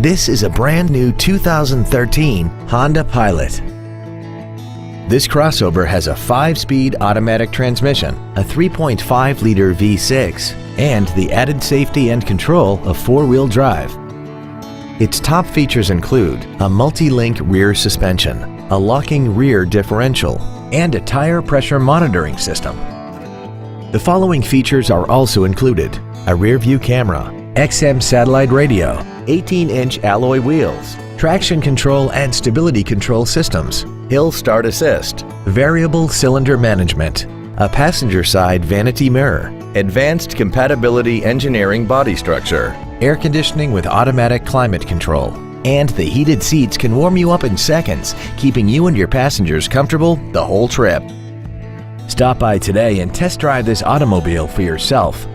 This is a brand new 2013 Honda Pilot. This crossover has a 5-speed automatic transmission, a 3.5-liter V6, and the added safety and control of 4-wheel drive. Its top features include a multi-link rear suspension, a locking rear differential, and a tire pressure monitoring system. The following features are also included: a rear-view camera, XM satellite radio, 18-inch alloy wheels, traction control and stability control systems, hill start assist, variable cylinder management, a passenger side vanity mirror, advanced compatibility engineering body structure, air conditioning with automatic climate control, and the heated seats can warm you up in seconds, keeping you and your passengers comfortable the whole trip. Stop by today and test drive this automobile for yourself.